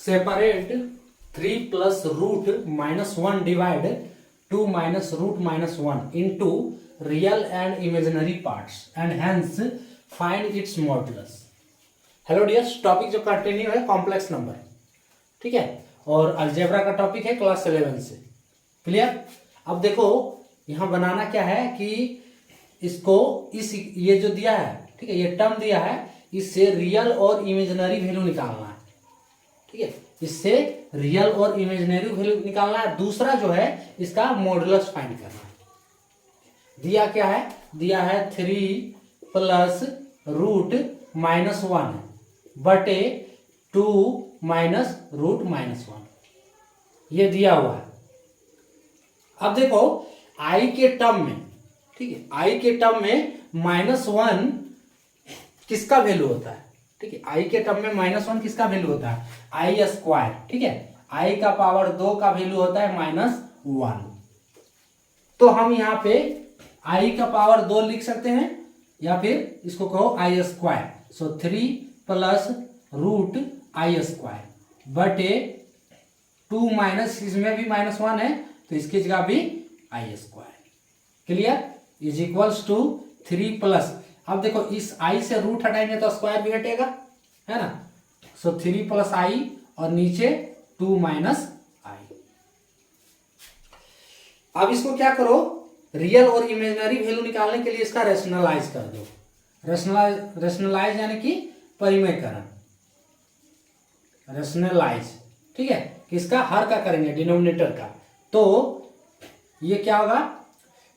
Separate 3 plus root minus 1 divide 2 minus root minus 1 into real and imaginary parts and hence find its modulus. Hello dears, topic जो continue है complex number, ठीक है, और algebra का topic है class 11 से। Clear? अब देखो यहाँ बनाना क्या है कि इसको ये जो दिया है, ठीक है, ये टर्म दिया है, इससे रियल और इमेजिनरी वैल्यू निकालना है। ठीक है, इससे रियल और इमेजिनरी वैल्यू निकालना है। दूसरा जो है इसका मॉडुलस फाइंड करना है। दिया क्या है? दिया है 3 प्लस रूट माइनस 1 बटे 2 माइनस रूट माइनस 1, ये दिया हुआ है। अब देखो आई के टर्म में, ठीक है, आई के टर्म में -1 किसका वैल्यू होता है? ठीक है, आई के टर्म में -1 किसका वैल्यू होता है? आई स्क्वायर। ठीक है, आई का पावर 2 का वैल्यू होता है -1। तो हम यहाँ पे आई का पावर 2 लिख सकते हैं या फिर इसको कहो i square. So 3 plus root i square बटे 2 माइनस, इसमें भी -1 है तो इसकी जगह भी i square. Clear? Is equals to 3 plus, अब देखो इस आई से रूट हटाएंगे तो स्क्वायर भी हटेगा, है ना। सो 3 प्लस आई और नीचे 2 माइनस आई। अब इसको क्या करो, रियल और इमेजिनरी वैल्यू निकालने के लिए इसका रेशनलाइज कर दो। रेशनलाइज यानी कि परिमेयकरण, रेशनलाइज, ठीक है, किसका? हर का करेंगे, डिनोमिनेटर का। तो ये क्या होगा,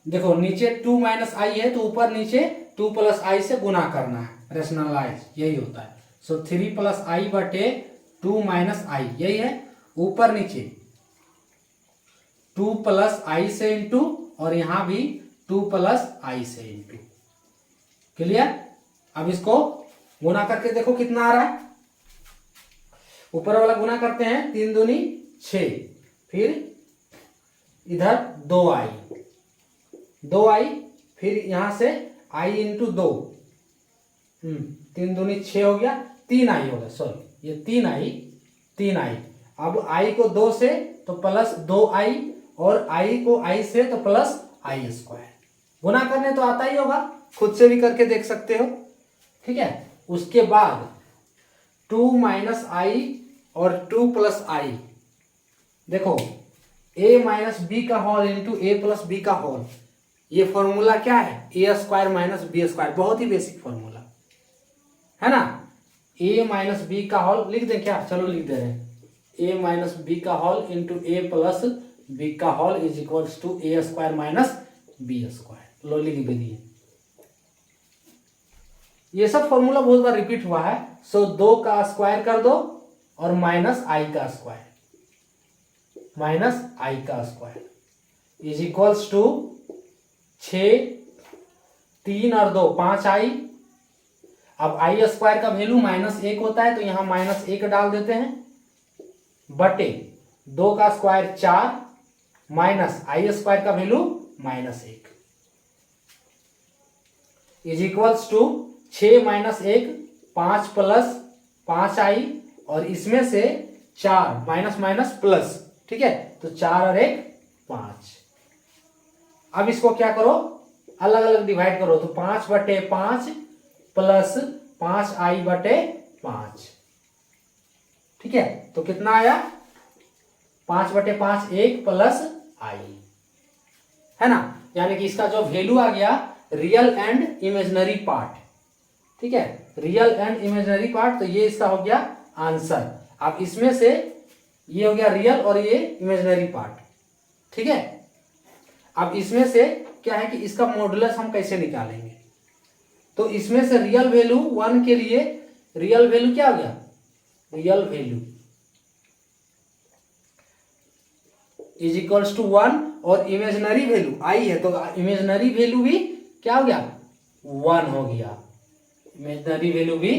देखो नीचे 2 माइनस आई है तो ऊपर नीचे 2 प्लस आई से गुना करना है, रेशनलाइज यही होता है। सो 3 प्लस आई बटे 2 माइनस आई, यही है। ऊपर नीचे 2 प्लस आई से इंटू और यहां भी 2 प्लस आई से इंटू। क्लियर? अब इसको गुना करके देखो कितना आ रहा है। ऊपर वाला गुना करते हैं, 3 दूनी 6, फिर इधर 2 आई, फिर यहां से आई इंटू 2, 3 दूनी 6 हो गया, 3 आई होगा, सॉरी ये 3 आई। अब आई को 2 से तो प्लस 2 आई और आई को आई से तो प्लस आई स्क्वायर। गुना करने तो आता ही होगा, खुद से भी करके देख सकते हो। ठीक है, उसके बाद 2 माइनस आई और 2 प्लस आई, देखो a माइनस बी का whole into a plus b का होल, ये फॉर्मूला क्या है? A square minus b square, बहुत ही बेसिक फॉर्मूला है ना। a माइनस बी का होल लिख दें क्या? चलो लिख दे रहे हैं, a माइनस बी का whole into a plus b का whole is equals to a square minus b square. लो लिख भी दिए। ये सब फॉर्मूला बहुत बार रिपीट हुआ है। सो 2 का स्क्वायर कर दो और माइनस आई का स्क्वायर, माइनस आई का स्क्वायर इज इक्वल्स टू 6, 3 और 2 5 आई। अब आई स्क्वायर का वैल्यू -1 होता है तो यहां -1 डाल देते हैं, बटे 2 का स्क्वायर 4 माइनस आई स्क्वायर का value -1 is equals to 6 minus 1 5 plus 5 I और इसमें से 4 माइनस माइनस प्लस, ठीक है, तो 4 और 1 5। अब इसको क्या करो, अलग अलग डिवाइड करो, तो 5 बटे 5 प्लस 5 आई बटे 5, ठीक है, तो कितना आया? 5 बटे 5 1 प्लस आई, है ना। यानी कि इसका जो वैल्यू आ गया रियल एंड इमेजिनरी पार्ट, ठीक है, रियल एंड इमेजिनरी पार्ट, तो ये इसका हो गया आंसर। अब इसमें से ये हो गया रियल और ये इमेजिनरी पार्ट, ठीक है। अब इसमें से क्या है कि इसका मॉडुलस हम कैसे निकालेंगे? तो इसमें से रियल वैल्यू 1 के लिए रियल वैल्यू क्या हो गया? Real value is equals to 1 और इमेजिनरी वैल्यू आई है तो इमेजिनरी वैल्यू भी क्या हो गया? 1 हो गया, इमेजिनरी वैल्यू भी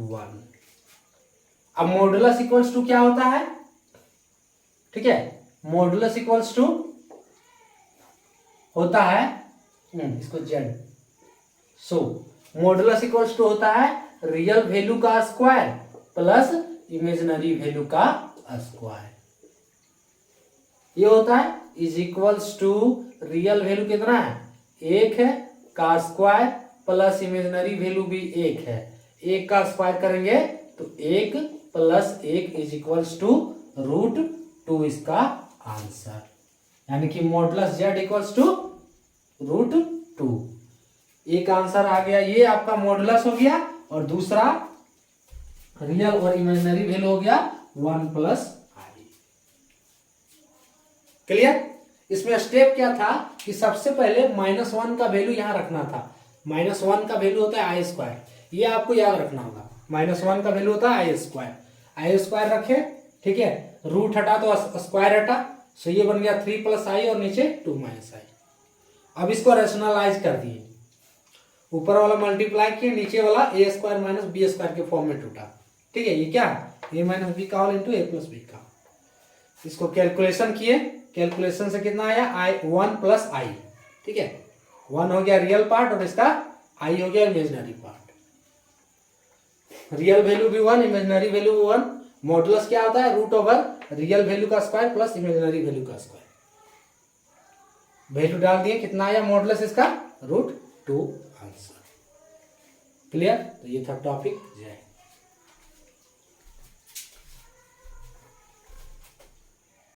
1। अब मॉडुलस इक्वल्स टू क्या होता है? ठीक है, मॉडुलस इक्वल्स टू होता है, इसको Z, so modulus equals to होता है रियल वैल्यू का स्क्वायर प्लस इमेजिनरी वैल्यू का स्क्वायर। ये होता है is equals to real value कितना है, 1 है, का स्क्वायर प्लस इमेजिनरी वैल्यू भी 1 है, 1 का स्क्वायर करेंगे तो 1 प्लस 1 इज इक्वल्स टू √2 इसका आंसर, यानी कि मॉडुलस जेड इक्वल्स टू √2। एक आंसर आ गया, ये आपका मॉडुलस हो गया, और दूसरा रियल और इमेजिनरी वैल्यू हो गया 1 प्लस आई। क्लियर? इसमें स्टेप क्या था कि सबसे पहले -1 का वैल्यू यहां रखना था। -1 का वैल्यू होता है आई स्क्वायर, ये आपको याद रखना होगा। -1 का वैल्यू होता है आई स्क्वायर, आई स्क्वायर रखे, ठीक है, रूट हटा तो स्क्वायर हटा, सो ये बन गया 3 प्लस आई और नीचे 2 माइनस आई। अब इसको रैशनलाइज कर दिए, ऊपर वाला मल्टीप्लाई किए, नीचे वाला ए स्क्वायर माइनस बी स्क्वायर के फॉर्म में टूटा, ठीक है। ये क्या है, ए माइनस बी का whole into a plus b का। इसको कैलकुलेशन किए, कैलकुलेशन से कितना आया, आई 1 प्लस आई, ठीक है, 1 हो गया रियल पार्ट और इसका आई हो गया इमेजिनरी पार्ट। रियल वैल्यू भी 1, इमेजिनरी वैल्यू 1, मॉडुलस क्या होता है, रूट ओवर रियल वैल्यू का स्क्वायर प्लस इमेजिनरी वैल्यू का स्क्वायर। वैल्यू डाल दिए, कितना आया मॉडुलस इसका, √2 आंसर। क्लियर? तो ये था टॉपिक। जय